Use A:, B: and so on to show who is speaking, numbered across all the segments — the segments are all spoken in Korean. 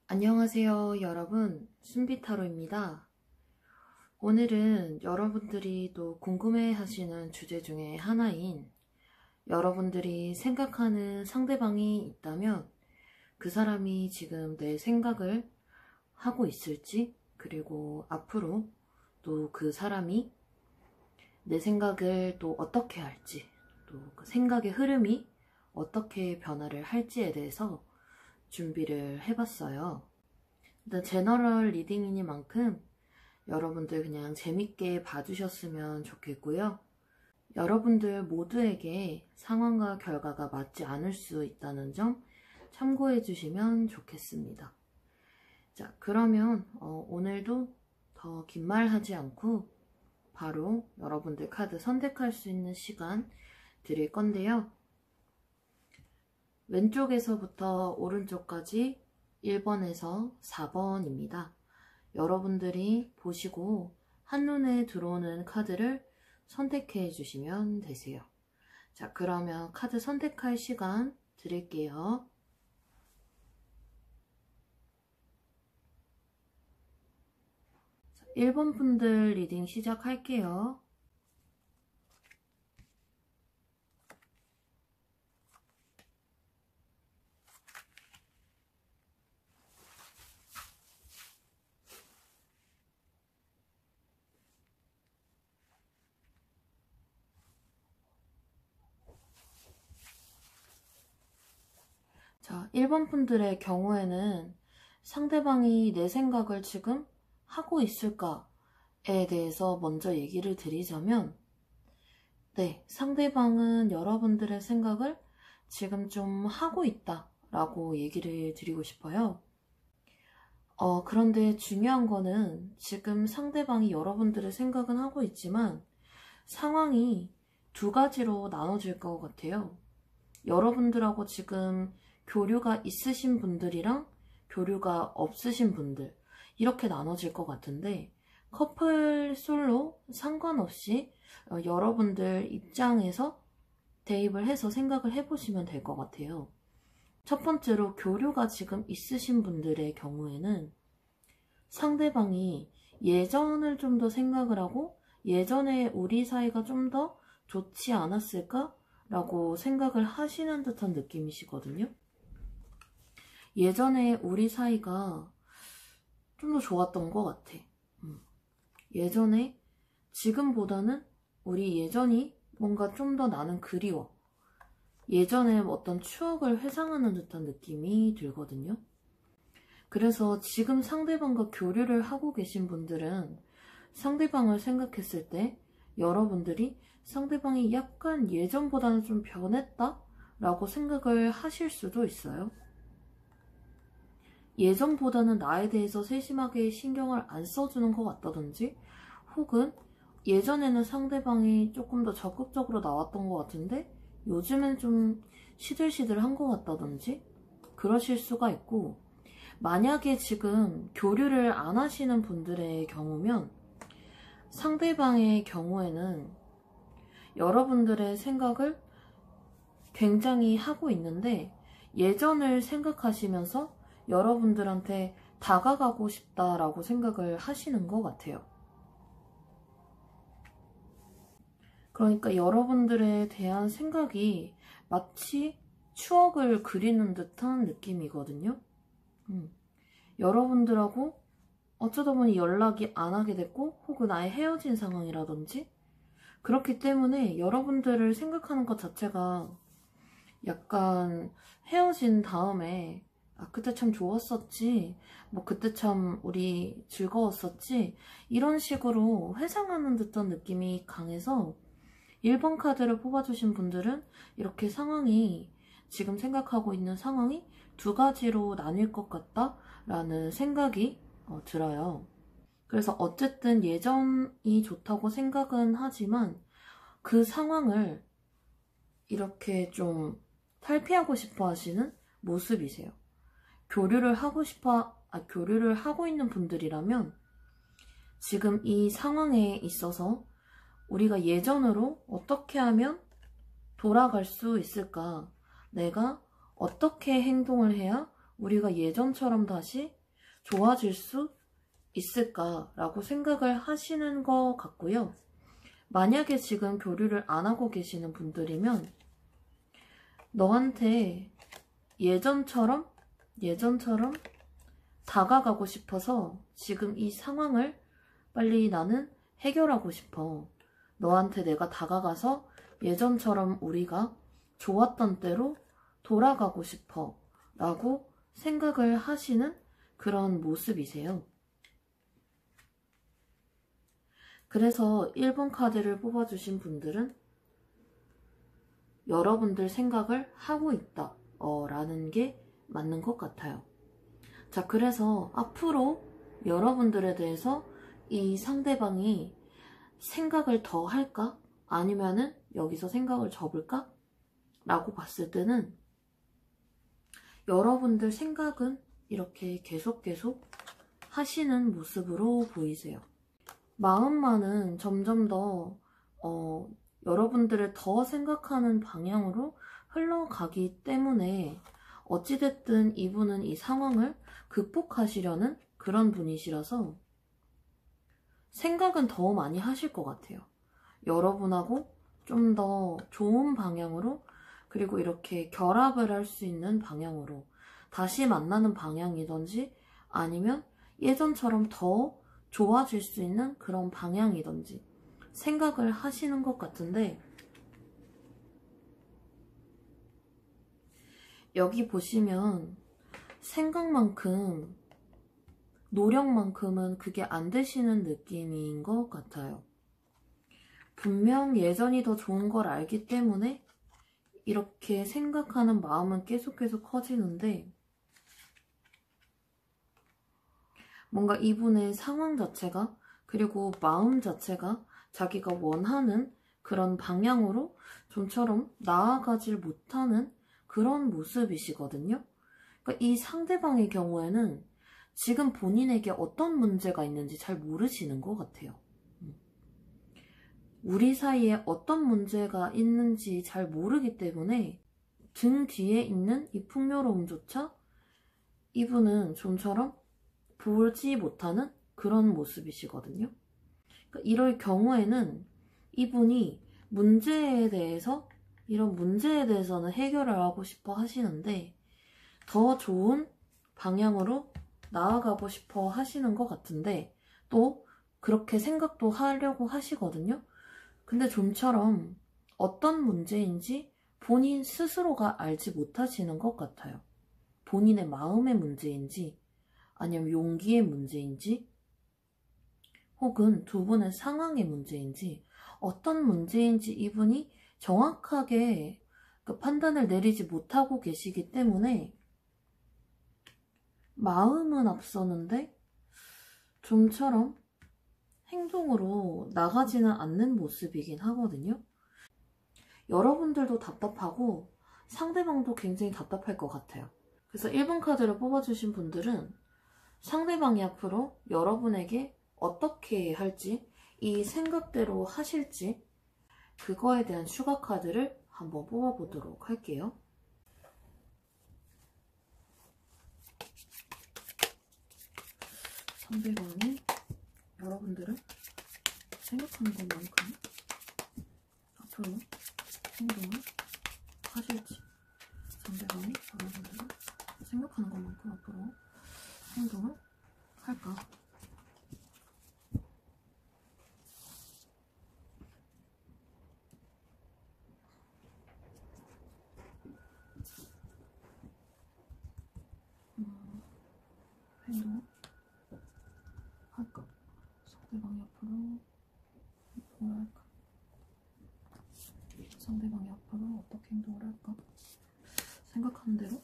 A: 안녕하세요, 여러분. 순비타로입니다. 오늘은 여러분들이 또 궁금해 하시는 주제 중에 하나인 여러분들이 생각하는 상대방이 있다면 그 사람이 지금 내 생각을 하고 있을지, 그리고 앞으로 또 그 사람이 내 생각을 또 어떻게 할지, 또 그 생각의 흐름이 어떻게 변화를 할지에 대해서 준비를 해봤어요. 일단 제너럴 리딩이니만큼 여러분들 그냥 재밌게 봐주셨으면 좋겠고요. 여러분들 모두에게 상황과 결과가 맞지 않을 수 있다는 점 참고해 주시면 좋겠습니다. 자, 그러면 오늘도 더 긴 말 하지 않고 바로 여러분들 카드 선택할 수 있는 시간 드릴 건데요. 왼쪽에서부터 오른쪽까지 1번에서 4번입니다. 여러분들이 보시고 한눈에 들어오는 카드를 선택해 주시면 되세요. 자, 그러면 카드 선택할 시간 드릴게요. 자, 1번 분들 리딩 시작할게요. 자, 1번 분들의 경우에는 상대방이 내 생각을 지금 하고 있을까에 대해서 먼저 얘기를 드리자면, 네, 상대방은 여러분들의 생각을 지금 좀 하고 있다 라고 얘기를 드리고 싶어요. 그런데 중요한 거는 지금 상대방이 여러분들의 생각은 하고 있지만 상황이 두 가지로 나눠질 것 같아요. 여러분들하고 지금 교류가 있으신 분들이랑 교류가 없으신 분들, 이렇게 나눠질 것 같은데, 커플, 솔로 상관없이 여러분들 입장에서 대입을 해서 생각을 해보시면 될 것 같아요. 첫 번째로 교류가 지금 있으신 분들의 경우에는 상대방이 예전을 좀 더 생각을 하고 예전에 우리 사이가 좀 더 좋지 않았을까? 라고 생각을 하시는 듯한 느낌이시거든요. 예전에 우리 사이가 좀 더 좋았던 것 같아. 예전에 지금보다는 우리 예전이 뭔가 좀 더 나는 그리워. 예전에 어떤 추억을 회상하는 듯한 느낌이 들거든요. 그래서 지금 상대방과 교류를 하고 계신 분들은 상대방을 생각했을 때 여러분들이 상대방이 약간 예전보다는 좀 변했다? 라고 생각을 하실 수도 있어요. 예전보다는 나에 대해서 세심하게 신경을 안 써주는 것 같다든지, 혹은 예전에는 상대방이 조금 더 적극적으로 나왔던 것 같은데 요즘엔 좀 시들시들한 것 같다든지 그러실 수가 있고, 만약에 지금 교류를 안 하시는 분들의 경우면 상대방의 경우에는 여러분들의 생각을 굉장히 하고 있는데 예전을 생각하시면서 여러분들한테 다가가고 싶다라고 생각을 하시는 것 같아요. 그러니까 여러분들에 대한 생각이 마치 추억을 그리는 듯한 느낌이거든요. 여러분들하고 어쩌다 보니 연락이 안 하게 됐고 혹은 아예 헤어진 상황이라든지, 그렇기 때문에 여러분들을 생각하는 것 자체가 약간 헤어진 다음에 그때 참 좋았었지, 뭐 그때 참 우리 즐거웠었지, 이런 식으로 회상하는 듯한 느낌이 강해서 1번 카드를 뽑아주신 분들은 이렇게 상황이, 지금 생각하고 있는 상황이 두 가지로 나뉠 것 같다라는 생각이 들어요. 그래서 어쨌든 예전이 좋다고 생각은 하지만 그 상황을 이렇게 좀 탈피하고 싶어 하시는 모습이세요. 교류를 하고 있는 분들이라면 지금 이 상황에 있어서 우리가 예전으로 어떻게 하면 돌아갈 수 있을까? 내가 어떻게 행동을 해야 우리가 예전처럼 다시 좋아질 수 있을까라고 생각을 하시는 것 같고요. 만약에 지금 교류를 안 하고 계시는 분들이면 너한테 예전처럼 다가가고 싶어서 지금 이 상황을 빨리 나는 해결하고 싶어. 너한테 내가 다가가서 예전처럼 우리가 좋았던 때로 돌아가고 싶어 라고 생각을 하시는 그런 모습이세요. 그래서 1번 카드를 뽑아주신 분들은 여러분들 생각을 하고 있다 라는 게 맞는 것 같아요. 자, 그래서 앞으로 여러분들에 대해서 이 상대방이 생각을 더 할까? 아니면은 여기서 생각을 접을까? 라고 봤을 때는 여러분들 생각은 이렇게 계속 하시는 모습으로 보이세요. 마음만은 점점 더 여러분들을 더 생각하는 방향으로 흘러가기 때문에 어찌됐든 이분은 이 상황을 극복하시려는 그런 분이시라서 생각은 더 많이 하실 것 같아요. 여러분하고 좀 더 좋은 방향으로, 그리고 이렇게 결합을 할 수 있는 방향으로 다시 만나는 방향이든지 아니면 예전처럼 더 좋아질 수 있는 그런 방향이든지 생각을 하시는 것 같은데, 여기 보시면 생각만큼 노력만큼은 그게 안 되시는 느낌인 것 같아요. 분명 예전이 더 좋은 걸 알기 때문에 이렇게 생각하는 마음은 계속 커지는데, 뭔가 이분의 상황 자체가, 그리고 마음 자체가 자기가 원하는 그런 방향으로 좀처럼 나아가질 못하는 그런 모습이시거든요. 그러니까 이 상대방의 경우에는 지금 본인에게 어떤 문제가 있는지 잘 모르시는 것 같아요. 우리 사이에 어떤 문제가 있는지 잘 모르기 때문에 등 뒤에 있는 이 풍요로움조차 이분은 좀처럼 보지 못하는 그런 모습이시거든요. 그러니까 이럴 경우에는 이분이 이런 문제에 대해서는 해결을 하고 싶어 하시는데 더 좋은 방향으로 나아가고 싶어 하시는 것 같은데, 또 그렇게 생각도 하려고 하시거든요. 근데 좀처럼 어떤 문제인지 본인 스스로가 알지 못하시는 것 같아요. 본인의 마음의 문제인지 아니면 용기의 문제인지 혹은 두 분의 상황의 문제인지 어떤 문제인지 이분이 정확하게 그 판단을 내리지 못하고 계시기 때문에 마음은 앞서는데 좀처럼 행동으로 나가지는 않는 모습이긴 하거든요. 여러분들도 답답하고 상대방도 굉장히 답답할 것 같아요. 그래서 1번 카드를 뽑아주신 분들은 상대방이 앞으로 여러분에게 어떻게 할지, 이 생각대로 하실지, 그거에 대한 추가 카드를 한번 뽑아보도록 할게요. 상대방이 여러분들을 생각하는 것만큼 앞으로 행동을 하실지, 상대방이 여러분들을 생각하는 것만큼 앞으로 행동을 할까? 행동을 할까? 상대방이 앞으로 행동을 할까? 상대방이 앞으로 어떻게 행동을 할까? 생각하는 대로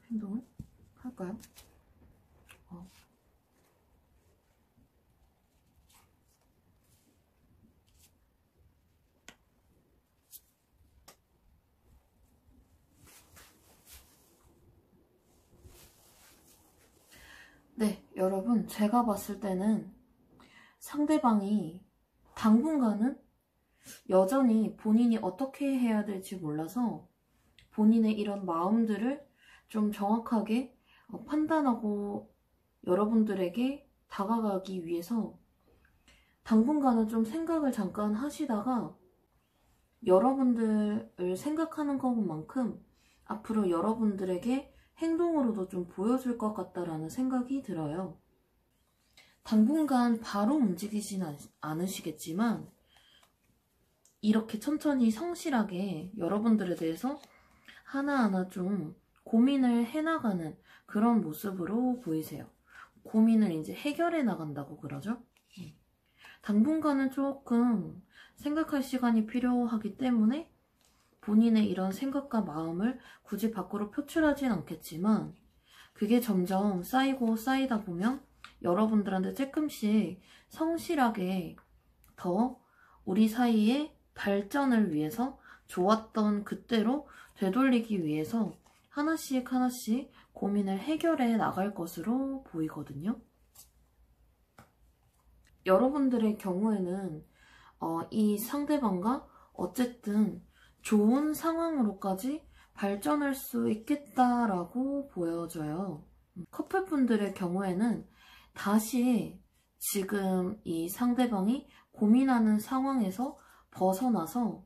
A: 행동을 할까요? 네, 여러분, 제가 봤을 때는 상대방이 당분간은 여전히 본인이 어떻게 해야 될지 몰라서 본인의 이런 마음들을 좀 정확하게 판단하고 여러분들에게 다가가기 위해서 당분간은 좀 생각을 잠깐 하시다가 여러분들을 생각하는 것만큼 앞으로 여러분들에게 행동으로도 좀 보여줄 것 같다라는 생각이 들어요. 당분간 바로 움직이지는 않으시겠지만 이렇게 천천히 성실하게 여러분들에 대해서 하나하나 좀 고민을 해나가는 그런 모습으로 보이세요. 고민을 이제 해결해 나간다고 그러죠. 당분간은 조금 생각할 시간이 필요하기 때문에 본인의 이런 생각과 마음을 굳이 밖으로 표출하진 않겠지만 그게 점점 쌓이고 쌓이다 보면 여러분들한테 조금씩 성실하게 더 우리 사이의 발전을 위해서 좋았던 그때로 되돌리기 위해서 하나씩 하나씩 고민을 해결해 나갈 것으로 보이거든요. 여러분들의 경우에는 이 상대방과 어쨌든 좋은 상황으로까지 발전할 수 있겠다라고 보여져요. 커플분들의 경우에는 다시 지금 이 상대방이 고민하는 상황에서 벗어나서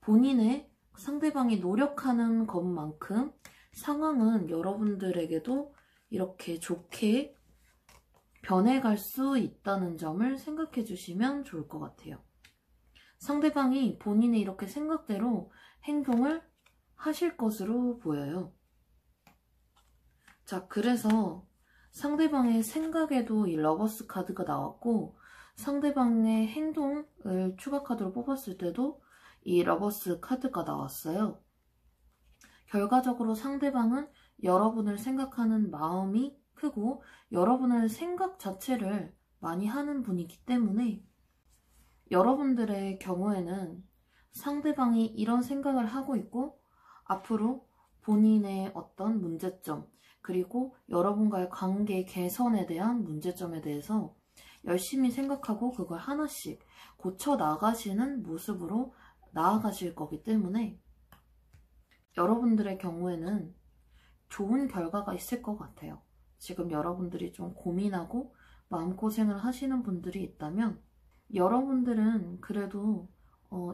A: 본인의 상대방이 노력하는 것만큼 상황은 여러분들에게도 이렇게 좋게 변해갈 수 있다는 점을 생각해 주시면 좋을 것 같아요. 상대방이 본인의 이렇게 생각대로 행동을 하실 것으로 보여요. 자, 그래서 상대방의 생각에도 이 러버스 카드가 나왔고 상대방의 행동을 추가 카드로 뽑았을 때도 이 러버스 카드가 나왔어요. 결과적으로 상대방은 여러분을 생각하는 마음이 크고 여러분의 생각 자체를 많이 하는 분이기 때문에 여러분들의 경우에는 상대방이 이런 생각을 하고 있고 앞으로 본인의 어떤 문제점 그리고 여러분과의 관계 개선에 대한 문제점에 대해서 열심히 생각하고 그걸 하나씩 고쳐 나가시는 모습으로 나아가실 거기 때문에 여러분들의 경우에는 좋은 결과가 있을 것 같아요. 지금 여러분들이 좀 고민하고 마음고생을 하시는 분들이 있다면 여러분들은 그래도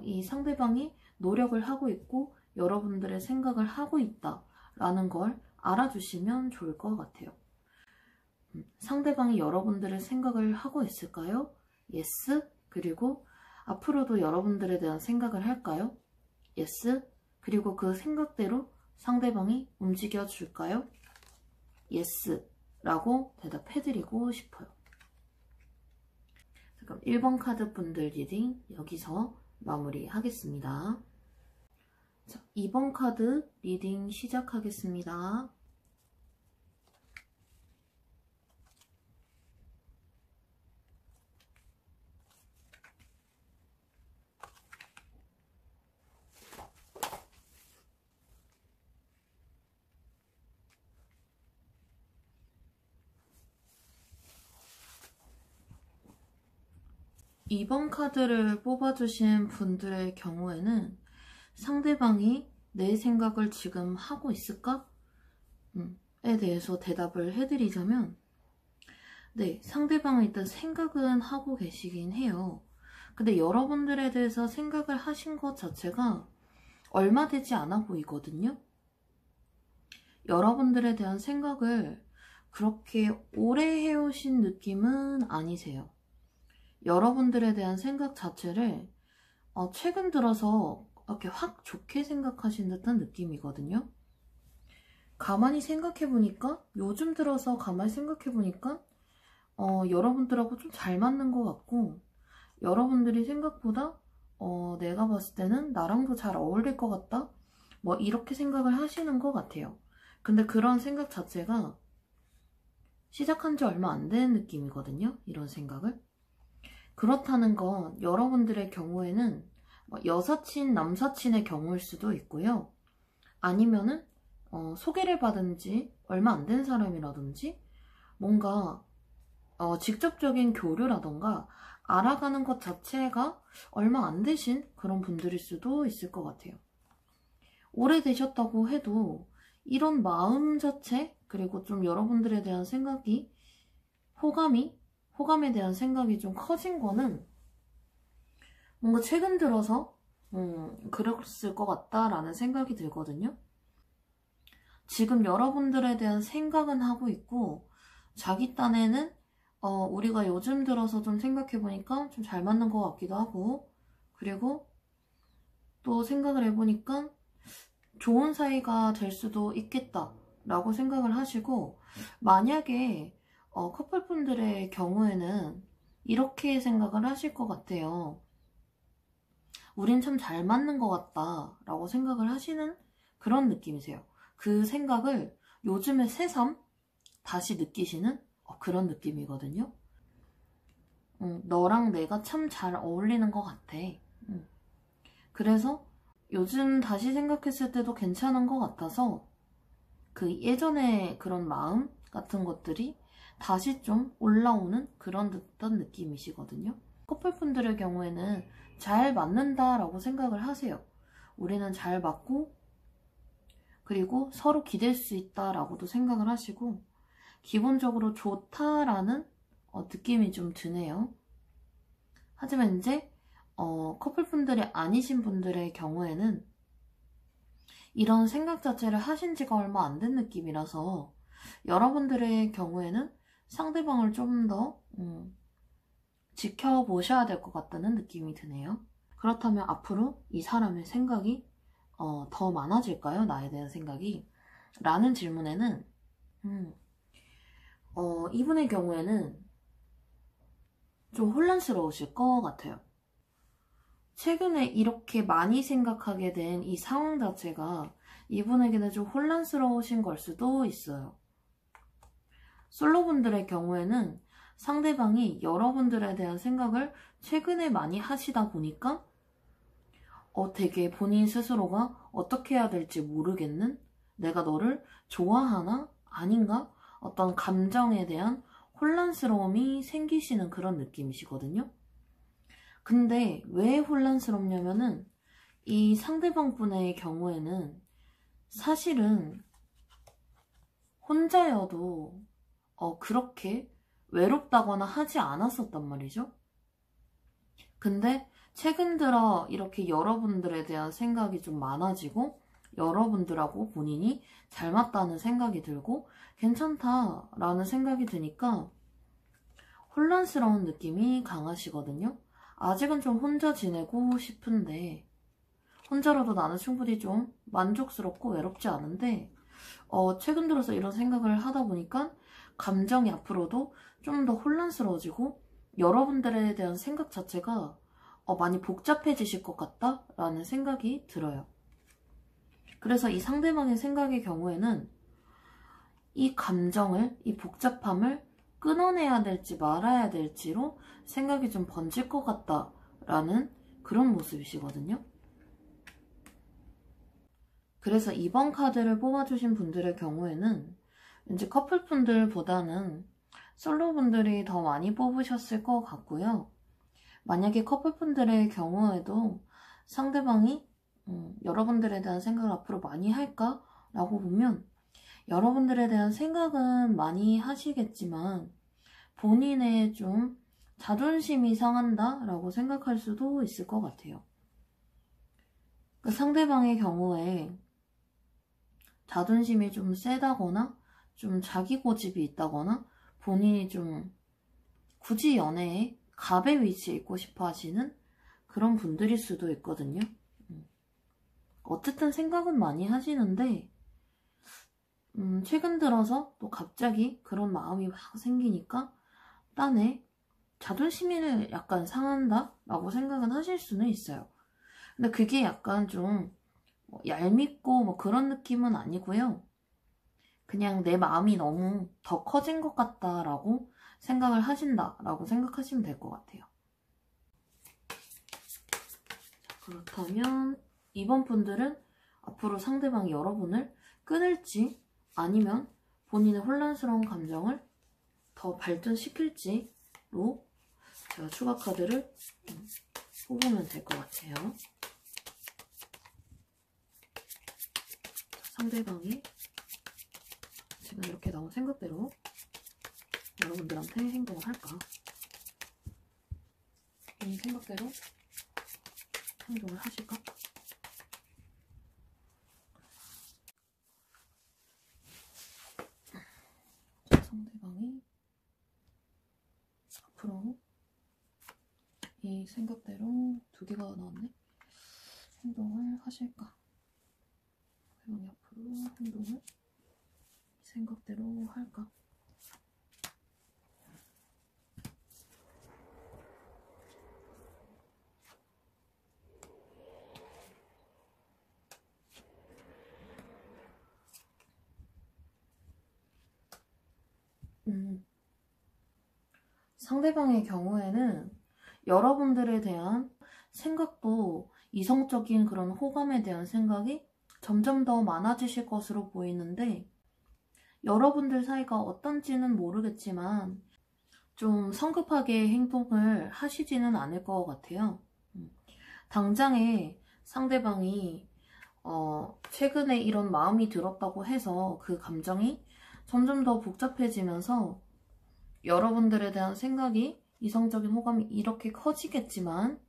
A: 이 상대방이 노력을 하고 있고 여러분들의 생각을 하고 있다라는 걸 알아주시면 좋을 것 같아요. 상대방이 여러분들의 생각을 하고 있을까요? Yes. 그리고 앞으로도 여러분들에 대한 생각을 할까요? Yes. 그리고 그 생각대로 상대방이 움직여 줄까요? Yes. 라고 대답해드리고 싶어요. 그럼 1번 카드 분들 리딩 여기서 마무리하겠습니다. 자, 2번 카드 리딩 시작하겠습니다. 이번 카드를 뽑아주신 분들의 경우에는 상대방이 내 생각을 지금 하고 있을까? 에 대해서 대답을 해드리자면 네, 상대방은 일단 생각은 하고 계시긴 해요. 근데 여러분들에 대해서 생각을 하신 것 자체가 얼마 되지 않아 보이거든요. 여러분들에 대한 생각을 그렇게 오래 해오신 느낌은 아니세요. 여러분들에 대한 생각 자체를 최근 들어서 이렇게 확 좋게 생각하신 듯한 느낌이거든요. 가만히 생각해보니까 요즘 들어서 가만히 생각해보니까 여러분들하고 좀 잘 맞는 것 같고 여러분들이 생각보다 내가 봤을 때는 나랑도 잘 어울릴 것 같다? 뭐 이렇게 생각을 하시는 것 같아요. 근데 그런 생각 자체가 시작한 지 얼마 안 된 느낌이거든요. 이런 생각을. 그렇다는 건 여러분들의 경우에는 여사친, 남사친의 경우일 수도 있고요. 아니면은 소개를 받은 지 얼마 안 된 사람이라든지 뭔가 직접적인 교류라던가 알아가는 것 자체가 얼마 안 되신 그런 분들일 수도 있을 것 같아요. 오래되셨다고 해도 이런 마음 자체, 그리고 좀 여러분들에 대한 생각이, 호감에 대한 생각이 좀 커진 거는 뭔가 최근 들어서 그랬을 것 같다라는 생각이 들거든요. 지금 여러분들에 대한 생각은 하고 있고, 자기 딴에는 우리가 요즘 들어서 좀 생각해보니까 좀 잘 맞는 것 같기도 하고, 그리고 또 생각을 해보니까 좋은 사이가 될 수도 있겠다 라고 생각을 하시고, 만약에 커플분들의 경우에는 이렇게 생각을 하실 것 같아요. 우린 참 잘 맞는 것 같다 라고 생각을 하시는 그런 느낌이세요. 그 생각을 요즘에 새삼 다시 느끼시는 그런 느낌이거든요. 너랑 내가 참 잘 어울리는 것 같아. 그래서 요즘 다시 생각했을 때도 괜찮은 것 같아서 그 예전에 그런 마음 같은 것들이 다시 좀 올라오는 그런 듯한 느낌이시거든요. 커플분들의 경우에는 잘 맞는다라고 생각을 하세요. 우리는 잘 맞고, 그리고 서로 기댈 수 있다라고도 생각을 하시고, 기본적으로 좋다라는 느낌이 좀 드네요. 하지만 이제 커플분들이 아니신 분들의 경우에는 이런 생각 자체를 하신 지가 얼마 안 된 느낌이라서 여러분들의 경우에는 상대방을 좀 더 지켜보셔야 될 것 같다는 느낌이 드네요. 그렇다면 앞으로 이 사람의 생각이 더 많아질까요? 나에 대한 생각이? 라는 질문에는 이분의 경우에는 좀 혼란스러우실 것 같아요. 최근에 이렇게 많이 생각하게 된 이 상황 자체가 이분에게는 좀 혼란스러우신 걸 수도 있어요. 솔로분들의 경우에는 상대방이 여러분들에 대한 생각을 최근에 많이 하시다 보니까 되게 본인 스스로가 어떻게 해야 될지 모르겠는, 내가 너를 좋아하나? 아닌가? 어떤 감정에 대한 혼란스러움이 생기시는 그런 느낌이시거든요. 근데 왜 혼란스럽냐면은 이 상대방 분의 경우에는 사실은 혼자여도 그렇게 외롭다거나 하지 않았었단 말이죠. 근데 최근 들어 이렇게 여러분들에 대한 생각이 좀 많아지고 여러분들하고 본인이 잘 맞다는 생각이 들고 괜찮다라는 생각이 드니까 혼란스러운 느낌이 강하시거든요. 아직은 좀 혼자 지내고 싶은데, 혼자라도 나는 충분히 좀 만족스럽고 외롭지 않은데 최근 들어서 이런 생각을 하다 보니까 감정이 앞으로도 좀 더 혼란스러워지고 여러분들에 대한 생각 자체가 많이 복잡해지실 것 같다라는 생각이 들어요. 그래서 이 상대방의 생각의 경우에는 이 감정을, 이 복잡함을 끊어내야 될지 말아야 될지로 생각이 좀 번질 것 같다라는 그런 모습이시거든요. 그래서 이번 카드를 뽑아주신 분들의 경우에는 왠지 커플분들보다는 솔로분들이 더 많이 뽑으셨을 것 같고요. 만약에 커플분들의 경우에도 상대방이 여러분들에 대한 생각을 앞으로 많이 할까? 라고 보면 여러분들에 대한 생각은 많이 하시겠지만 본인의 좀 자존심이 상한다 라고 생각할 수도 있을 것 같아요. 그 상대방의 경우에 자존심이 좀 세다거나 좀 자기 고집이 있다거나 본인이 좀 굳이 연애에 갑의 위치에 있고 싶어 하시는 그런 분들일 수도 있거든요. 어쨌든 생각은 많이 하시는데 최근 들어서 또 갑자기 그런 마음이 막 생기니까 딴에 자존심이 약간 상한다 라고 생각은 하실 수는 있어요. 근데 그게 약간 좀 얄밉고 뭐 그런 느낌은 아니고요. 그냥 내 마음이 너무 더 커진 것 같다라고 생각을 하신다라고 생각하시면 될 것 같아요. 그렇다면 이번 분들은 앞으로 상대방이 여러분을 끊을지 아니면 본인의 혼란스러운 감정을 더 발전시킬지로 제가 추가 카드를 뽑으면 될 것 같아요. 상대방이 지금 이렇게 나온 생각대로 여러분들한테 행동을 할까? 이 생각대로 행동을 하실까? 상대방이 앞으로 이 생각대로 두 개가 나왔네. 행동을 하실까? 상대방이 앞으로 행동을 생각대로 할까? 상대방의 경우에는 여러분들에 대한 생각도 이성적인 그런 호감에 대한 생각이 점점 더 많아지실 것으로 보이는데, 여러분들 사이가 어떤지는 모르겠지만 좀 성급하게 행동을 하시지는 않을 것 같아요. 당장에 상대방이 최근에 이런 마음이 들었다고 해서 그 감정이 점점 더 복잡해지면서 여러분들에 대한 생각이, 이성적인 호감이 이렇게 커지겠지만,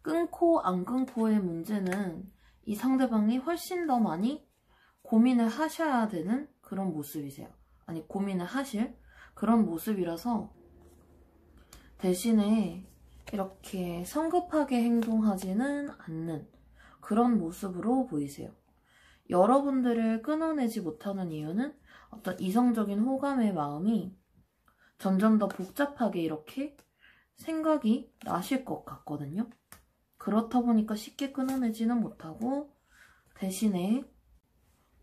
A: 끊고 안 끊고의 문제는 이 상대방이 훨씬 더 많이 고민을 하셔야 되는 그런 모습이세요. 아니, 고민을 하실 그런 모습이라서 대신에 이렇게 성급하게 행동하지는 않는 그런 모습으로 보이세요. 여러분들을 끊어내지 못하는 이유는 어떤 이성적인 호감의 마음이 점점 더 복잡하게 이렇게 생각이 나실 것 같거든요. 그렇다 보니까 쉽게 끊어내지는 못하고 대신에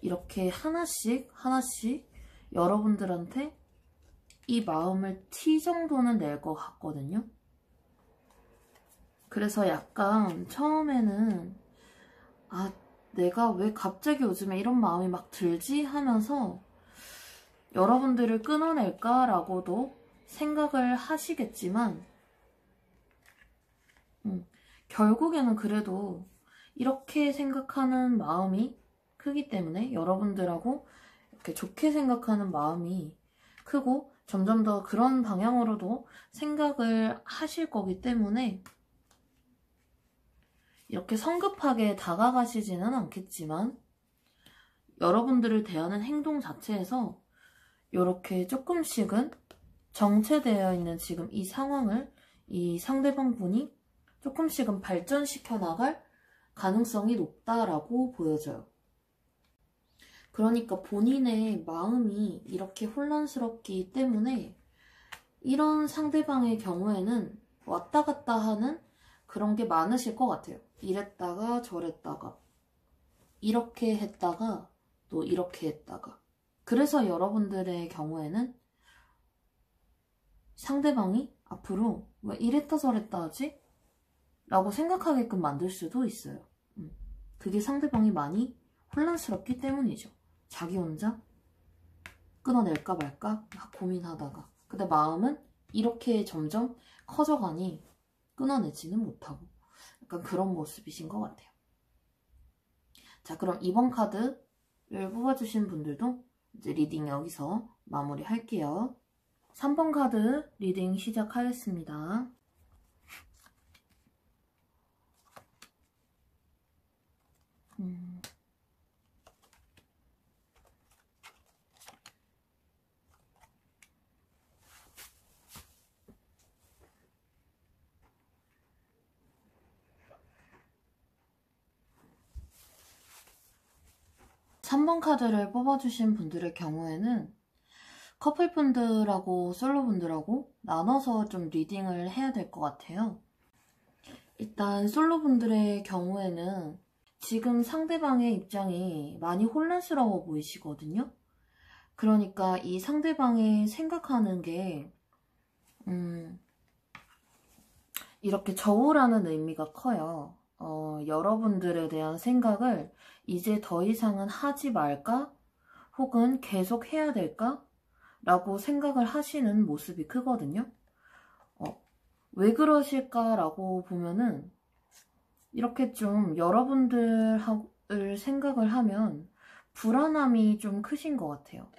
A: 이렇게 하나씩 여러분들한테 이 마음을 티 정도는 낼 것 같거든요. 그래서 약간 처음에는 내가 왜 갑자기 요즘에 이런 마음이 막 들지 하면서 여러분들을 끊어낼까라고도 생각을 하시겠지만 결국에는 그래도 이렇게 생각하는 마음이 크기 때문에, 여러분들하고 이렇게 좋게 생각하는 마음이 크고 점점 더 그런 방향으로도 생각을 하실 거기 때문에 이렇게 성급하게 다가가시지는 않겠지만 여러분들을 대하는 행동 자체에서 이렇게 조금씩은 정체되어 있는 지금 이 상황을 이 상대방 분이 조금씩은 발전시켜 나갈 가능성이 높다라고 보여져요. 그러니까 본인의 마음이 이렇게 혼란스럽기 때문에 이런 상대방의 경우에는 왔다 갔다 하는 그런 게 많으실 것 같아요. 이랬다가 저랬다가, 이렇게 했다가 또 이렇게 했다가. 그래서 여러분들의 경우에는 상대방이 앞으로 왜 이랬다 저랬다 하지? 라고 생각하게끔 만들 수도 있어요. 그게 상대방이 많이 혼란스럽기 때문이죠. 자기 혼자 끊어낼까 말까 막 고민하다가, 근데 마음은 이렇게 점점 커져가니 끊어내지는 못하고, 약간 그런 모습이신 것 같아요. 자, 그럼 이번 카드를 뽑아주신 분들도 이제 리딩 여기서 마무리 할게요. 3번 카드 리딩 시작하겠습니다. 3번 카드를 뽑아주신 분들의 경우에는 커플분들하고 솔로분들하고 나눠서 좀 리딩을 해야 될 것 같아요. 일단 솔로분들의 경우에는 지금 상대방의 입장이 많이 혼란스러워 보이시거든요. 그러니까 이 상대방이 생각하는 게 이렇게 저우라는 의미가 커요. 여러분들에 대한 생각을 이제 더 이상은 하지 말까? 혹은 계속 해야 될까? 라고 생각을 하시는 모습이 크거든요. 왜 그러실까라고 보면은 이렇게 좀 여러분들을 생각을 하면 불안함이 좀 크신 것 같아요.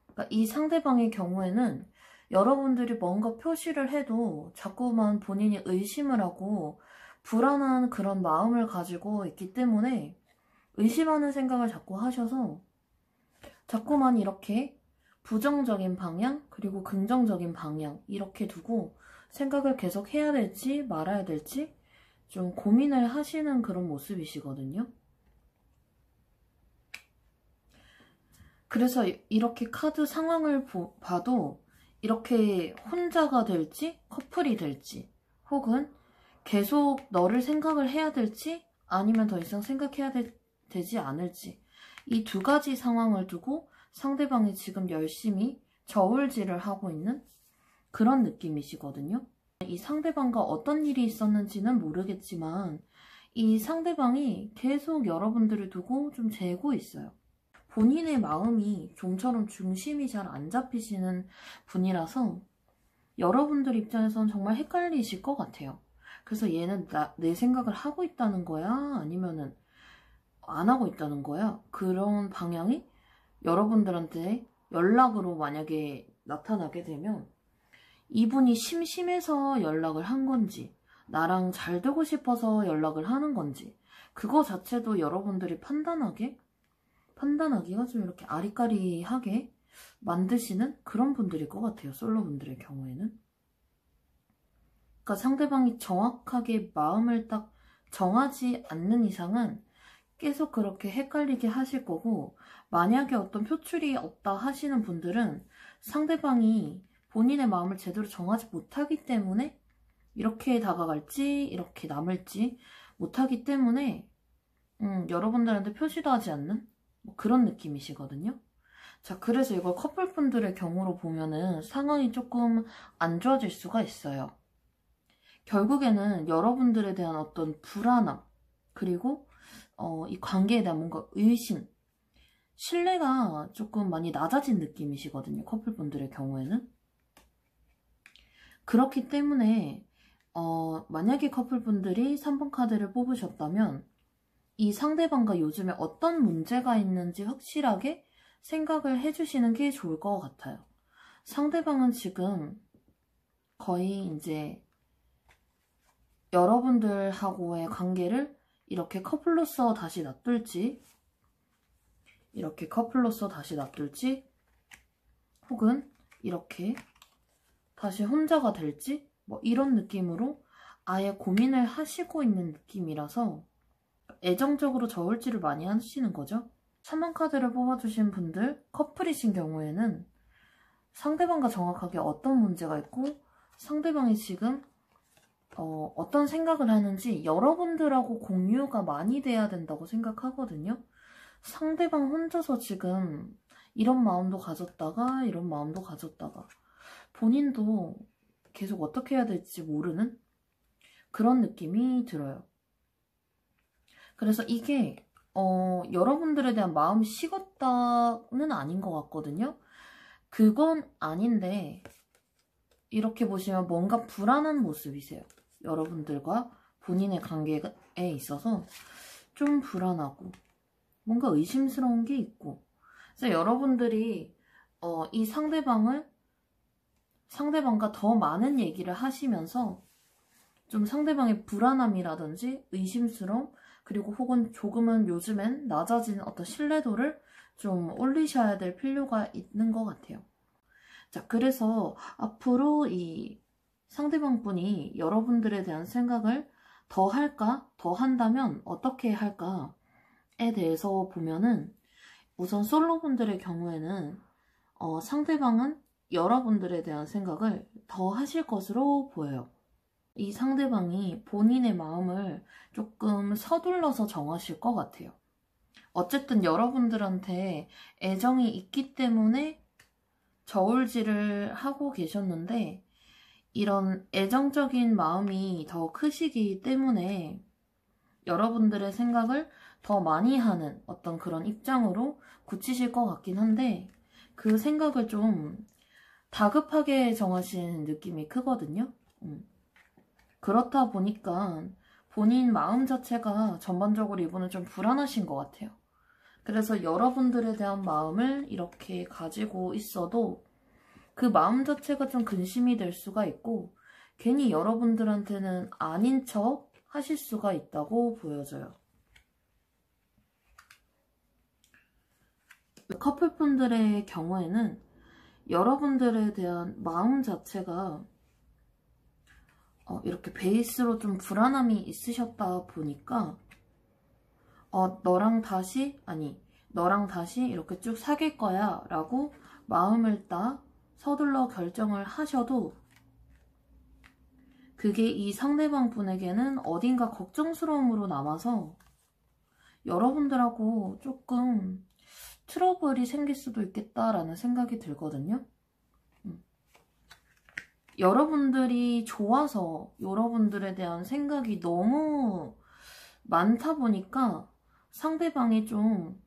A: 그러니까 이 상대방의 경우에는 여러분들이 뭔가 표시를 해도 자꾸만 본인이 의심을 하고 불안한 그런 마음을 가지고 있기 때문에 의심하는 생각을 자꾸 하셔서 자꾸만 이렇게 부정적인 방향 그리고 긍정적인 방향 이렇게 두고 생각을 계속 해야 될지 말아야 될지 좀 고민을 하시는 그런 모습이시거든요. 그래서 이렇게 카드 상황을 봐도 이렇게 혼자가 될지 커플이 될지 혹은 계속 너를 생각을 해야 될지 아니면 더 이상 생각해야 되지 않을지 이 두 가지 상황을 두고 상대방이 지금 열심히 저울질을 하고 있는 그런 느낌이시거든요. 이 상대방과 어떤 일이 있었는지는 모르겠지만 이 상대방이 계속 여러분들을 두고 좀 재고 있어요. 본인의 마음이 좀처럼 중심이 잘 안 잡히시는 분이라서 여러분들 입장에선 정말 헷갈리실 것 같아요. 그래서 얘는 내 생각을 하고 있다는 거야? 아니면은 안 하고 있다는 거야? 그런 방향이 여러분들한테 연락으로 만약에 나타나게 되면 이분이 심심해서 연락을 한 건지 나랑 잘 되고 싶어서 연락을 하는 건지 그거 자체도 여러분들이 판단하기가 좀 이렇게 아리까리하게 만드시는 그런 분들일 것 같아요. 솔로분들의 경우에는. 그러니까 상대방이 정확하게 마음을 딱 정하지 않는 이상은 계속 그렇게 헷갈리게 하실 거고 만약에 어떤 표출이 없다 하시는 분들은 상대방이 본인의 마음을 제대로 정하지 못하기 때문에 이렇게 다가갈지 이렇게 남을지 못하기 때문에 여러분들한테 표시도 하지 않는 뭐 그런 느낌이시거든요. 자, 그래서 이걸 커플분들의 경우로 보면은 상황이 조금 안 좋아질 수가 있어요. 결국에는 여러분들에 대한 어떤 불안함 그리고 이 관계에 대한 뭔가 의심 신뢰가 조금 많이 낮아진 느낌이시거든요. 커플분들의 경우에는. 그렇기 때문에 만약에 커플분들이 3번 카드를 뽑으셨다면 이 상대방과 요즘에 어떤 문제가 있는지 확실하게 생각을 해주시는 게 좋을 것 같아요. 상대방은 지금 거의 이제 여러분들하고의 관계를 이렇게 커플로서 다시 놔둘지 혹은 이렇게 다시 혼자가 될지 뭐 이런 느낌으로 아예 고민을 하시고 있는 느낌이라서 애정적으로 저울질을 많이 하시는 거죠. 3번 카드를 뽑아주신 분들 커플이신 경우에는 상대방과 정확하게 어떤 문제가 있고 상대방이 지금 어떤 생각을 하는지 여러분들하고 공유가 많이 돼야 된다고 생각하거든요. 상대방 혼자서 지금 이런 마음도 가졌다가 이런 마음도 가졌다가 본인도 계속 어떻게 해야 될지 모르는 그런 느낌이 들어요. 그래서 이게 여러분들에 대한 마음이 식었다는 아닌 것 같거든요. 그건 아닌데 이렇게 보시면 뭔가 불안한 모습이세요. 여러분들과 본인의 관계에 있어서 좀 불안하고 뭔가 의심스러운 게 있고 그래서 여러분들이 이 상대방과 더 많은 얘기를 하시면서 좀 상대방의 불안함이라든지 의심스러움 그리고 혹은 조금은 요즘엔 낮아진 어떤 신뢰도를 좀 올리셔야 될 필요가 있는 것 같아요. 자, 그래서 앞으로 이 상대방 분이 여러분들에 대한 생각을 더 할까? 더 한다면 어떻게 할까?에 대해서 보면은 우선 솔로분들의 경우에는 상대방은 여러분들에 대한 생각을 더 하실 것으로 보여요. 이 상대방이 본인의 마음을 조금 서둘러서 정하실 것 같아요. 어쨌든 여러분들한테 애정이 있기 때문에 저울질을 하고 계셨는데 이런 애정적인 마음이 더 크시기 때문에 여러분들의 생각을 더 많이 하는 어떤 그런 입장으로 굳히실 것 같긴 한데 그 생각을 좀 다급하게 정하신 느낌이 크거든요. 그렇다 보니까 본인 마음 자체가 전반적으로 이분은 좀 불안하신 것 같아요. 그래서 여러분들에 대한 마음을 이렇게 가지고 있어도 그 마음 자체가 좀 근심이 될 수가 있고 괜히 여러분들한테는 아닌 척 하실 수가 있다고 보여져요. 커플분들의 경우에는 여러분들에 대한 마음 자체가 이렇게 베이스로 좀 불안함이 있으셨다 보니까 너랑 다시 이렇게 쭉 사귈 거야 라고 마음을 딱 서둘러 결정을 하셔도 그게 이 상대방 분에게는 어딘가 걱정스러움으로 남아서 여러분들하고 조금 트러블이 생길 수도 있겠다라는 생각이 들거든요. 여러분들이 좋아서 여러분들에 대한 생각이 너무 많다 보니까 상대방이 좀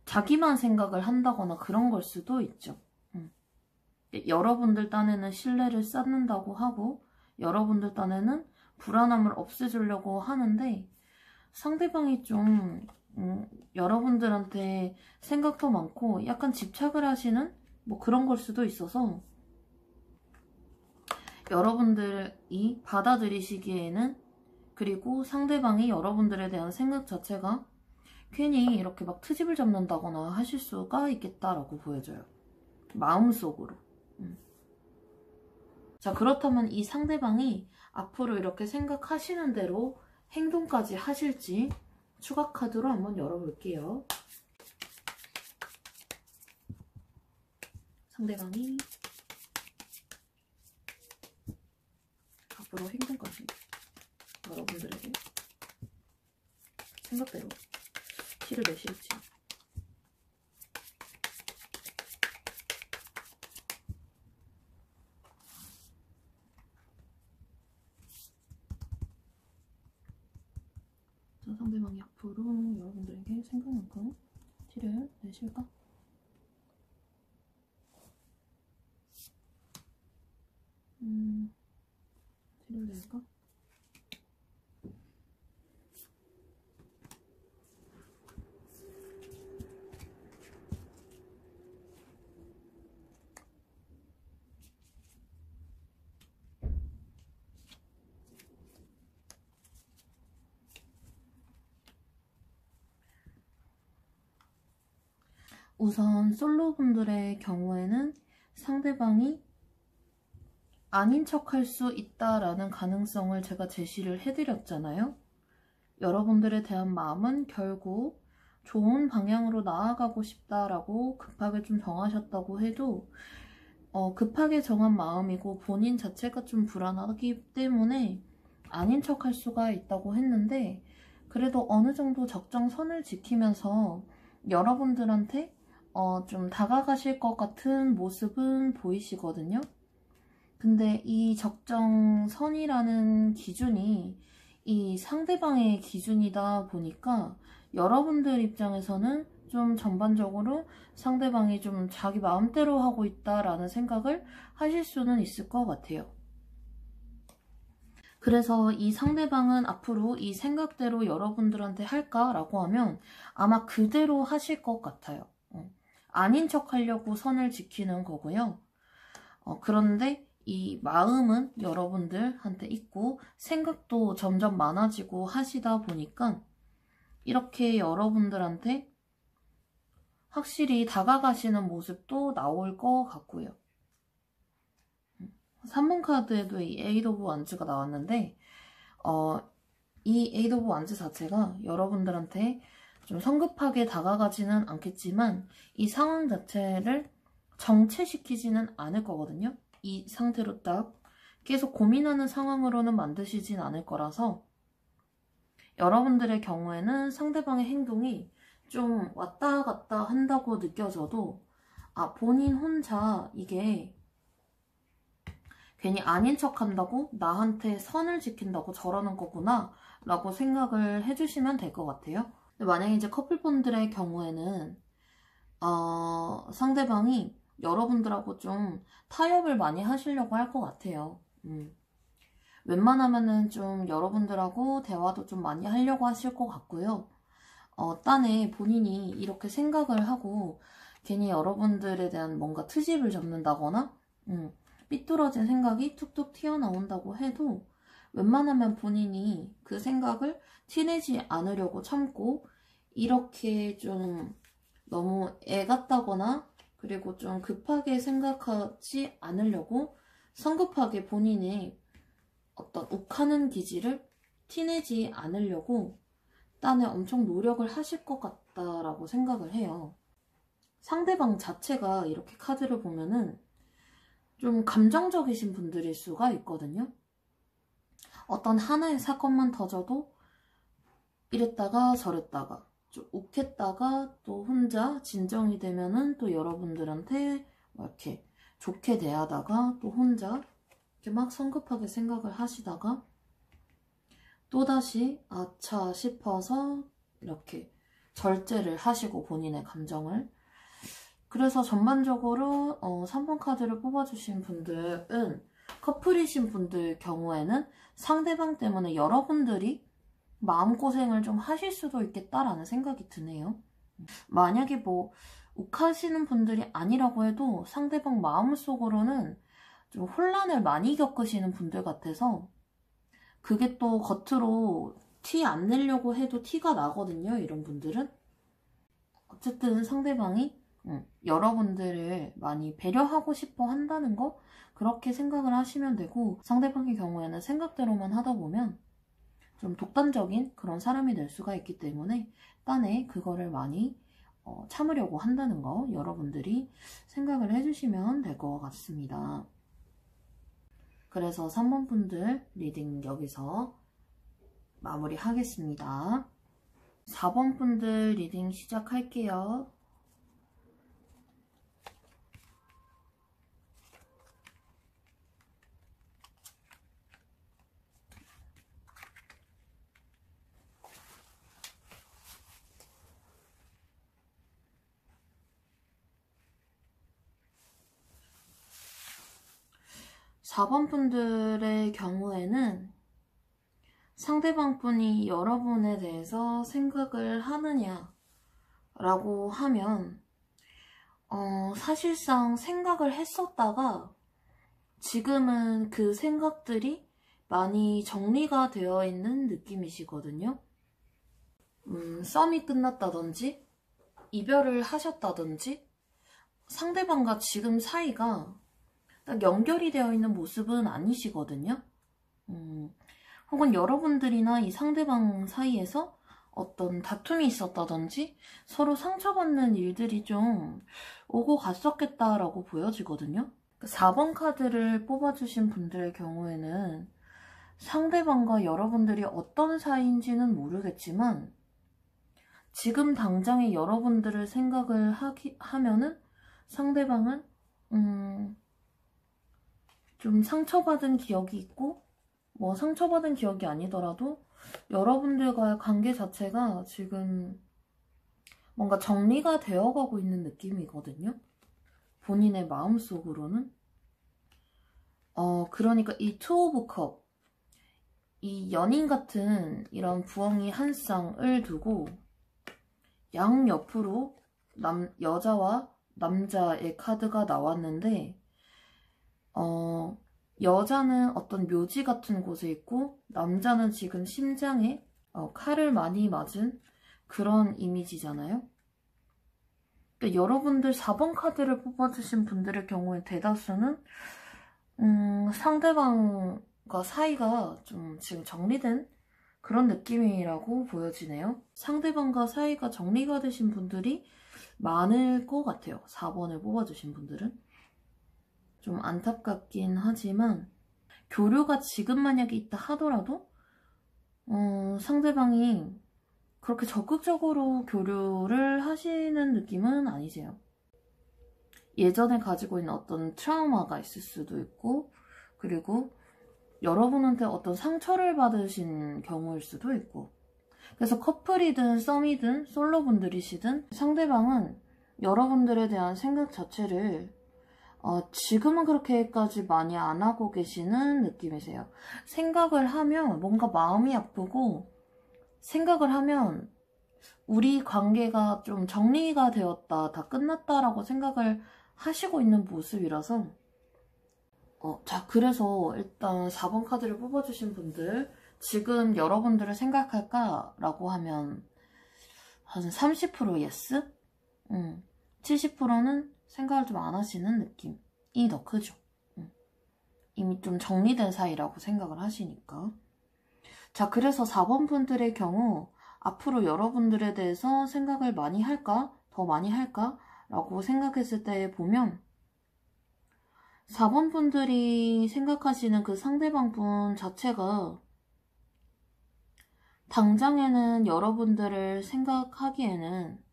A: 자기만 생각을 한다거나 그런 걸 수도 있죠. 여러분들 딴에는 신뢰를 쌓는다고 하고 여러분들 딴에는 불안함을 없애주려고 하는데 상대방이 좀 여러분들한테 생각도 많고 약간 집착을 하시는 뭐 그런 걸 수도 있어서 여러분들이 받아들이시기에는 그리고 상대방이 여러분들에 대한 생각 자체가 괜히 이렇게 막 트집을 잡는다거나 하실 수가 있겠다라고 보여져요. 마음속으로. 자, 그렇다면 이 상대방이 앞으로 이렇게 생각하시는 대로 행동까지 하실지 추가 카드로 한번 열어볼게요. 상대방이 앞으로 행동까지 여러분들에게 생각대로 티를 내실지. 자, 상대방이 앞으로 여러분들에게 생각만큼 티를 내실까? 티를 낼까? 우선 솔로분들의 경우에는 상대방이 아닌 척할 수 있다라는 가능성을 제가 제시를 해드렸잖아요. 여러분들에 대한 마음은 결국 좋은 방향으로 나아가고 싶다라고 급하게 좀 정하셨다고 해도 급하게 정한 마음이고 본인 자체가 좀 불안하기 때문에 아닌 척할 수가 있다고 했는데 그래도 어느 정도 적정선을 지키면서 여러분들한테 좀 다가가실 것 같은 모습은 보이시거든요. 근데 이 적정선이라는 기준이 이 상대방의 기준이다 보니까 여러분들 입장에서는 좀 전반적으로 상대방이 좀 자기 마음대로 하고 있다라는 생각을 하실 수는 있을 것 같아요. 그래서 이 상대방은 앞으로 이 생각대로 여러분들한테 할까라고 하면 아마 그대로 하실 것 같아요. 아닌 척 하려고 선을 지키는 거고요. 그런데 이 마음은 여러분들한테 있고 생각도 점점 많아지고 하시다 보니까 이렇게 여러분들한테 확실히 다가가시는 모습도 나올 것 같고요. 3번 카드에도 이 에이드 오브 완즈가 나왔는데 이 에이드 오브 완즈 자체가 여러분들한테 좀 성급하게 다가가지는 않겠지만 이 상황 자체를 정체시키지는 않을 거거든요. 이 상태로 딱 계속 고민하는 상황으로는 만드시진 않을 거라서 여러분들의 경우에는 상대방의 행동이 좀 왔다 갔다 한다고 느껴져도 본인 혼자 이게 괜히 아닌 척 한다고 나한테 선을 지킨다고 저러는 거구나 라고 생각을 해주시면 될 것 같아요. 만약에 이제 커플분들의 경우에는 상대방이 여러분들하고 좀 타협을 많이 하시려고 할 것 같아요. 웬만하면은 좀 여러분들하고 대화도 좀 많이 하려고 하실 것 같고요. 딴에 본인이 이렇게 생각을 하고 괜히 여러분들에 대한 뭔가 트집을 잡는다거나 삐뚤어진 생각이 툭툭 튀어나온다고 해도 웬만하면 본인이 그 생각을 티내지 않으려고 참고 이렇게 좀 너무 애 같다거나 그리고 좀 급하게 생각하지 않으려고 성급하게 본인의 어떤 욱하는 기질을 티내지 않으려고 딴에 엄청 노력을 하실 것 같다라고 생각을 해요. 상대방 자체가 이렇게 카드를 보면은 좀 감정적이신 분들일 수가 있거든요. 어떤 하나의 사건만 터져도 이랬다가 저랬다가 좀 욱했다가 또 혼자 진정이 되면은 또 여러분들한테 이렇게 좋게 대하다가 또 혼자 이렇게 막 성급하게 생각을 하시다가 또다시 아차 싶어서 이렇게 절제를 하시고 본인의 감정을. 그래서 전반적으로 3번 카드를 뽑아주신 분들은 커플이신 분들 경우에는 상대방 때문에 여러분들이 마음고생을 좀 하실 수도 있겠다라는 생각이 드네요. 만약에 뭐 욱하시는 분들이 아니라고 해도 상대방 마음속으로는 좀 혼란을 많이 겪으시는 분들 같아서 그게 또 겉으로 티 안 내려고 해도 티가 나거든요. 이런 분들은. 어쨌든 상대방이 여러분들을 많이 배려하고 싶어 한다는 거 그렇게 생각을 하시면 되고, 상대방의 경우에는 생각대로만 하다 보면 좀 독단적인 그런 사람이 될 수가 있기 때문에 딴에 그거를 많이 참으려고 한다는 거 여러분들이 생각을 해주시면 될 것 같습니다. 그래서 3번 분들 리딩 여기서 마무리하겠습니다. 4번 분들 리딩 시작할게요. 4번 분들의 경우에는 상대방 분이 여러분에 대해서 생각을 하느냐 라고 하면 사실상 생각을 했었다가 지금은 그 생각들이 많이 정리가 되어 있는 느낌이시거든요. 썸이 끝났다든지 이별을 하셨다든지 상대방과 지금 사이가 딱 연결이 되어 있는 모습은 아니시거든요. 혹은 여러분들이나 이 상대방 사이에서 어떤 다툼이 있었다든지 서로 상처받는 일들이 좀 오고 갔었겠다라고 보여지거든요. 4번 카드를 뽑아주신 분들의 경우에는 상대방과 여러분들이 어떤 사이인지는 모르겠지만 지금 당장에 여러분들을 생각을 하면은 상대방은 좀 상처받은 기억이 있고, 뭐 상처받은 기억이 아니더라도 여러분들과의 관계 자체가 지금 뭔가 정리가 되어가고 있는 느낌이거든요. 본인의 마음속으로는. 그러니까 이 투 오브 컵, 이 연인 같은 이런 부엉이 한 쌍을 두고 양옆으로 여자와 남자의 카드가 나왔는데 여자는 어떤 묘지 같은 곳에 있고 남자는 지금 심장에 칼을 많이 맞은 그런 이미지잖아요. 그러니까 여러분들 4번 카드를 뽑아주신 분들의 경우에 대다수는 상대방과 사이가 좀 지금 정리된 그런 느낌이라고 보여지네요. 상대방과 사이가 정리가 되신 분들이 많을 것 같아요. 4번을 뽑아주신 분들은. 좀 안타깝긴 하지만 교류가 지금 만약에 있다 하더라도 상대방이 그렇게 적극적으로 교류를 하시는 느낌은 아니세요. 예전에 가지고 있는 어떤 트라우마가 있을 수도 있고, 그리고 여러분한테 어떤 상처를 받으신 경우일 수도 있고, 그래서 커플이든 썸이든 솔로분들이시든 상대방은 여러분들에 대한 생각 자체를 지금은 그렇게까지 많이 안 하고 계시는 느낌이세요. 생각을 하면 뭔가 마음이 아프고, 생각을 하면 우리 관계가 좀 정리가 되었다, 다 끝났다라고 생각을 하시고 있는 모습이라서 자, 그래서 일단 4번 카드를 뽑아주신 분들, 지금 여러분들을 생각할까라고 하면 한 30% 예스? 70%는 생각을 좀 안 하시는 느낌이 더 크죠. 이미 좀 정리된 사이라고 생각을 하시니까. 자, 그래서 4번 분들의 경우 앞으로 여러분들에 대해서 생각을 많이 할까? 더 많이 할까? 라고 생각했을 때 보면 4번 분들이 생각하시는 그 상대방 분 자체가 당장에는 여러분들을 생각하기에는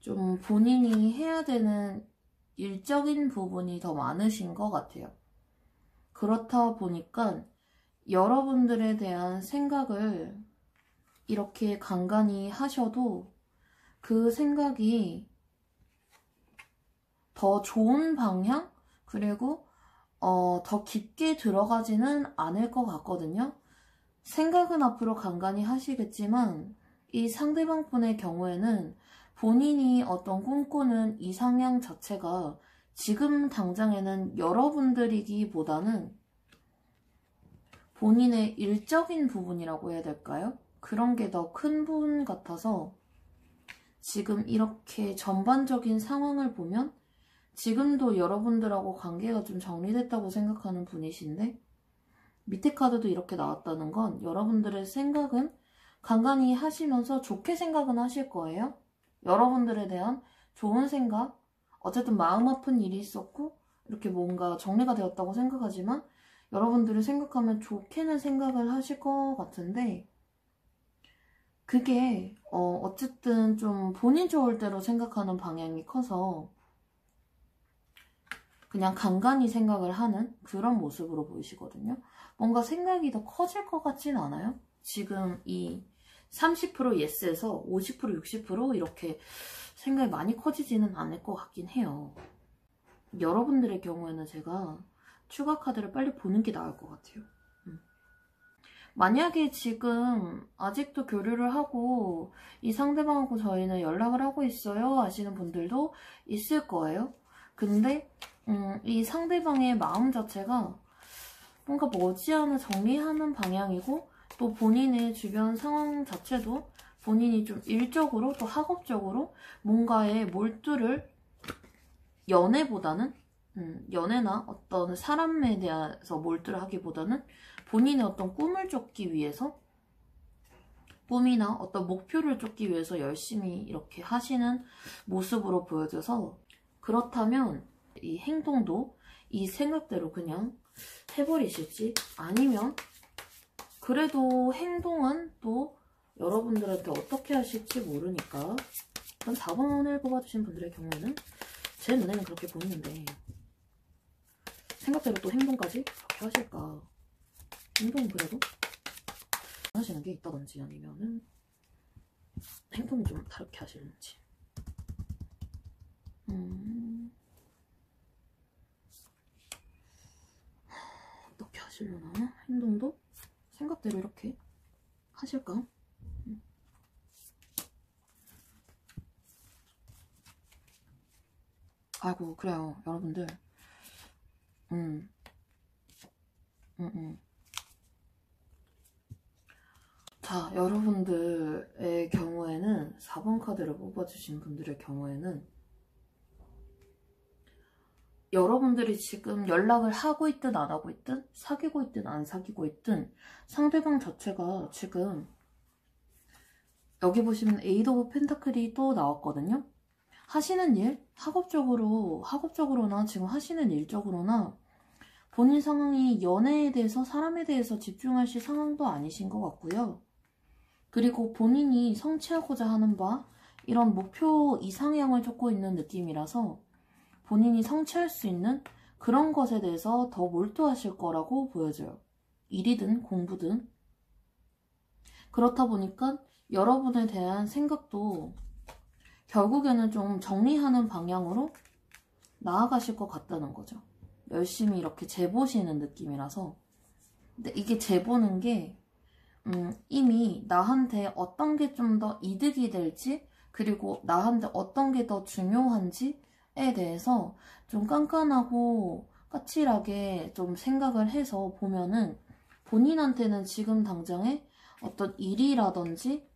A: 좀 본인이 해야 되는 일적인 부분이 더 많으신 것 같아요. 그렇다 보니까 여러분들에 대한 생각을 이렇게 간간히 하셔도 그 생각이 더 좋은 방향? 그리고 더 깊게 들어가지는 않을 것 같거든요. 생각은 앞으로 간간히 하시겠지만 이 상대방 분의 경우에는 본인이 어떤 꿈꾸는 이상향 자체가 지금 당장에는 여러분들이기보다는 본인의 일적인 부분이라고 해야 될까요? 그런 게 더 큰 부분 같아서 지금 이렇게 전반적인 상황을 보면 지금도 여러분들하고 관계가 좀 정리됐다고 생각하는 분이신데 밑에 카드도 이렇게 나왔다는 건 여러분들의 생각은 간간히 하시면서 좋게 생각은 하실 거예요. 여러분들에 대한 좋은 생각, 어쨌든 마음 아픈 일이 있었고 이렇게 뭔가 정리가 되었다고 생각하지만 여러분들이 생각하면 좋게는 생각을 하실 것 같은데 그게 어쨌든 좀 본인 좋을 대로 생각하는 방향이 커서 그냥 간간히 생각을 하는 그런 모습으로 보이시거든요. 뭔가 생각이 더 커질 것 같진 않아요? 지금 이 30% 예스에서 50% 60% 이렇게 생각이 많이 커지지는 않을 것 같긴 해요. 여러분들의 경우에는 제가 추가 카드를 빨리 보는 게 나을 것 같아요. 만약에 지금 아직도 교류를 하고 이 상대방하고 저희는 연락을 하고 있어요 하시는 분들도 있을 거예요. 근데 이 상대방의 마음 자체가 뭔가 머지않아 정리하는 방향이고 또 본인의 주변 상황 자체도 본인이 좀 일적으로 또 학업적으로 뭔가에 몰두를 연애보다는 연애나 어떤 사람에 대해서 몰두를 하기보다는 본인의 어떤 꿈을 쫓기 위해서 꿈이나 어떤 목표를 쫓기 위해서 열심히 이렇게 하시는 모습으로 보여져서 그렇다면 이 행동도 이 생각대로 그냥 해버리실지 아니면 그래도 행동은 또 여러분들한테 어떻게 하실지 모르니까 일단 4번을 뽑아주신 분들의 경우에는 제 눈에는 그렇게 보이는데 생각대로 또 행동까지 그렇게 하실까. 행동은 그래도 하시는 게 있다든지 아니면은 행동을 좀 다르게 하시는지 어떻게 하시려나? 행동도 생각대로 이렇게 하실까? 아이고 그래요 여러분들 자 여러분들의 경우에는 4번 카드를 뽑아주신 분들의 경우에는 여러분들이 지금 연락을 하고 있든 안 하고 있든 사귀고 있든 안 사귀고 있든 상대방 자체가 지금 여기 보시면 에이드 오브 펜타클이 또 나왔거든요. 하시는 일, 학업적으로나 지금 하시는 일적으로나 본인 상황이 연애에 대해서 사람에 대해서 집중하실 상황도 아니신 것 같고요. 그리고 본인이 성취하고자 하는 바 이런 목표 이상향을 쫓고 있는 느낌이라서 본인이 성취할 수 있는 그런 것에 대해서 더 몰두하실 거라고 보여져요. 일이든 공부든. 그렇다 보니까 여러분에 대한 생각도 결국에는 좀 정리하는 방향으로 나아가실 것 같다는 거죠. 열심히 이렇게 재보시는 느낌이라서. 근데 이게 재보는 게 이미 나한테 어떤 게 좀 더 이득이 될지, 그리고 나한테 어떤 게 더 중요한지에 대해서 좀 깐깐하고 까칠하게 좀 생각을 해서 보면은 본인한테는 지금 당장에 어떤 일이라든지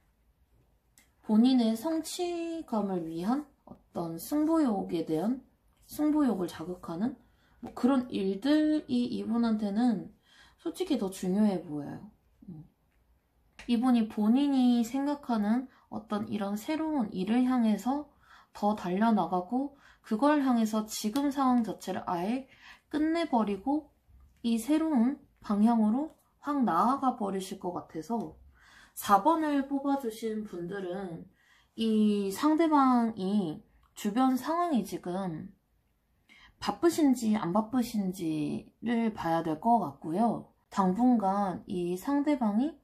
A: 본인의 성취감을 위한 어떤 승부욕에 대한 승부욕을 자극하는 뭐 그런 일들이 이분한테는 솔직히 더 중요해 보여요. 이분이 본인이 생각하는 어떤 이런 새로운 일을 향해서 더 달려나가고 그걸 향해서 지금 상황 자체를 아예 끝내버리고 이 새로운 방향으로 확 나아가 버리실 것 같아서 4번을 뽑아주신 분들은 이 상대방이 주변 상황이 지금 바쁘신지 안 바쁘신지를 봐야 될 것 같고요. 당분간 이 상대방이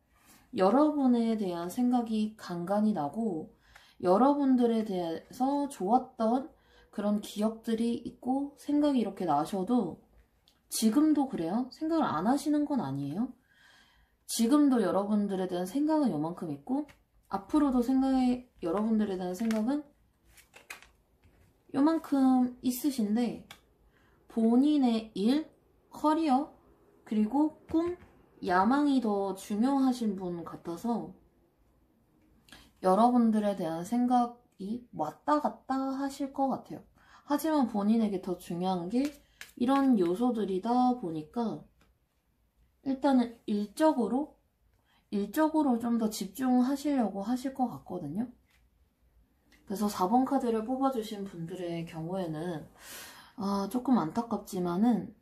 A: 여러분에 대한 생각이 간간히 나고 여러분들에 대해서 좋았던 그런 기억들이 있고 생각이 이렇게 나셔도 지금도 그래요? 생각을 안 하시는 건 아니에요. 지금도 여러분들에 대한 생각은 요만큼 있고 앞으로도 여러분들에 대한 생각은 요만큼 있으신데 본인의 일, 커리어, 그리고 꿈, 야망이 더 중요하신 분 같아서 여러분들에 대한 생각이 왔다 갔다 하실 것 같아요. 하지만 본인에게 더 중요한 게 이런 요소들이다 보니까 일단은 일적으로 좀 더 집중하시려고 하실 것 같거든요. 그래서 4번 카드를 뽑아주신 분들의 경우에는 조금 안타깝지만은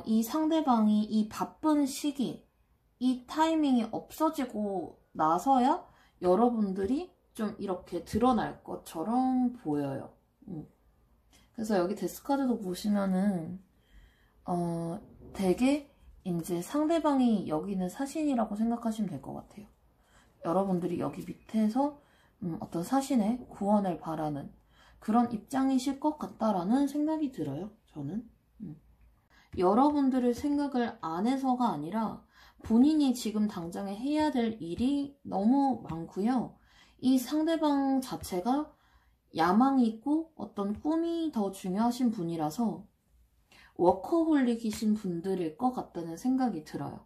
A: 이 상대방이 이 바쁜 시기, 이 타이밍이 없어지고 나서야 여러분들이 좀 이렇게 드러날 것처럼 보여요. 그래서 여기 데스카드도 보시면은 되게 이제 상대방이 여기는 사신이라고 생각하시면 될 것 같아요. 여러분들이 여기 밑에서 어떤 사신의 구원을 바라는 그런 입장이실 것 같다라는 생각이 들어요. 저는. 여러분들의 생각을 안 해서가 아니라 본인이 지금 당장에 해야 될 일이 너무 많고요. 이 상대방 자체가 야망이 있고 어떤 꿈이 더 중요하신 분이라서 워커홀릭이신 분들일 것 같다는 생각이 들어요.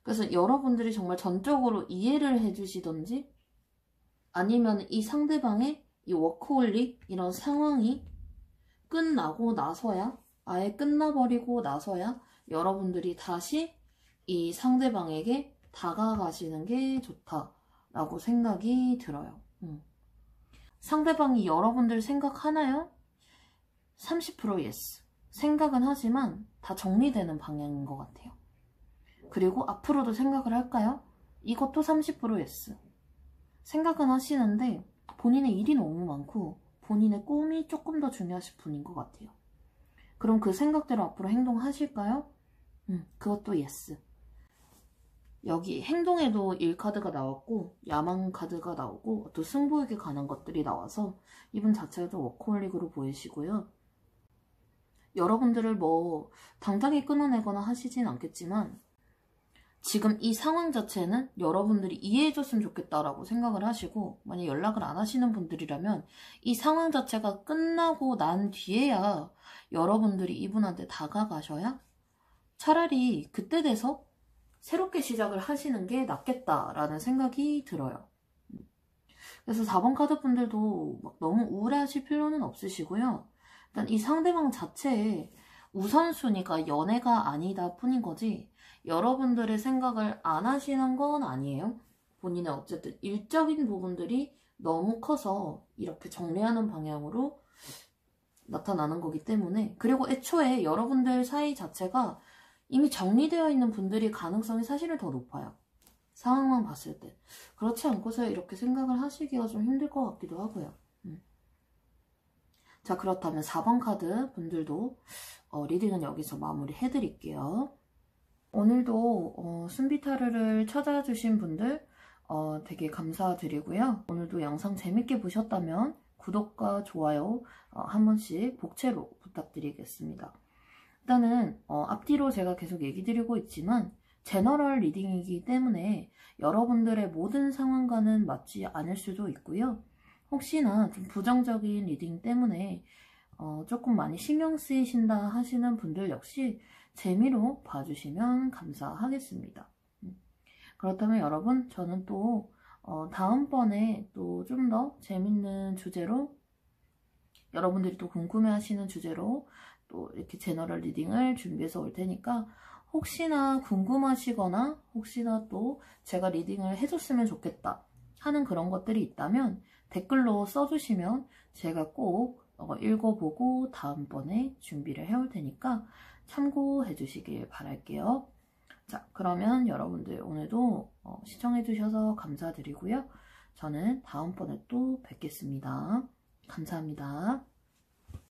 A: 그래서 여러분들이 정말 전적으로 이해를 해주시던지 아니면 이 상대방의 이 워커홀릭 이런 상황이 끝나고 나서야 아예 끝나버리고 나서야 여러분들이 다시 이 상대방에게 다가가시는 게 좋다라고 생각이 들어요. 상대방이 여러분들 생각하나요? 30% yes. 생각은 하지만 다 정리되는 방향인 것 같아요. 그리고 앞으로도 생각을 할까요? 이것도 30% yes. 생각은 하시는데 본인의 일이 너무 많고 본인의 꿈이 조금 더 중요하신 분인 것 같아요. 그럼 그 생각대로 앞으로 행동하실까요? 그것도 yes. 여기 행동에도 1카드가 나왔고 야망 카드가 나오고 또 승부욕에 관한 것들이 나와서 이분 자체가 좀 워커홀릭으로 보이시고요. 여러분들을 뭐 당당히 끊어내거나 하시진 않겠지만 지금 이 상황 자체는 여러분들이 이해해줬으면 좋겠다라고 생각을 하시고 만약 연락을 안 하시는 분들이라면 이 상황 자체가 끝나고 난 뒤에야 여러분들이 이분한테 다가가셔야 차라리 그때 돼서 새롭게 시작을 하시는 게 낫겠다라는 생각이 들어요. 그래서 4번 카드 분들도 막 너무 우울해하실 필요는 없으시고요. 일단 이 상대방 자체의 우선순위가 연애가 아니다 뿐인 거지 여러분들의 생각을 안 하시는 건 아니에요. 본인의 어쨌든 일적인 부분들이 너무 커서 이렇게 정리하는 방향으로 나타나는 거기 때문에 그리고 애초에 여러분들 사이 자체가 이미 정리되어 있는 분들이 가능성이 사실은 더 높아요. 상황만 봤을 때. 그렇지 않고서 이렇게 생각을 하시기가 좀 힘들 것 같기도 하고요. 자, 그렇다면 4번 카드 분들도 리딩은 여기서 마무리 해드릴게요. 오늘도 순비타르를 찾아주신 분들 되게 감사드리고요. 오늘도 영상 재밌게 보셨다면 구독과 좋아요 한 번씩 복채로 부탁드리겠습니다. 일단은 앞뒤로 제가 계속 얘기 드리고 있지만 제너럴 리딩이기 때문에 여러분들의 모든 상황과는 맞지 않을 수도 있고요. 혹시나 좀 부정적인 리딩 때문에 조금 많이 신경 쓰이신다 하시는 분들 역시 재미로 봐주시면 감사하겠습니다. 그렇다면 여러분, 저는 또 다음번에 또 좀 더 재밌는 주제로, 여러분들이 또 궁금해하시는 주제로 또 이렇게 제너럴 리딩을 준비해서 올 테니까 혹시나 궁금하시거나 혹시나 또 제가 리딩을 해줬으면 좋겠다 하는 그런 것들이 있다면 댓글로 써주시면 제가 꼭 읽어보고 다음번에 준비를 해올 테니까 참고해 주시길 바랄게요. 자, 그러면 여러분들 오늘도 시청해주셔서 감사드리고요. 저는 다음번에 또 뵙겠습니다. 감사합니다.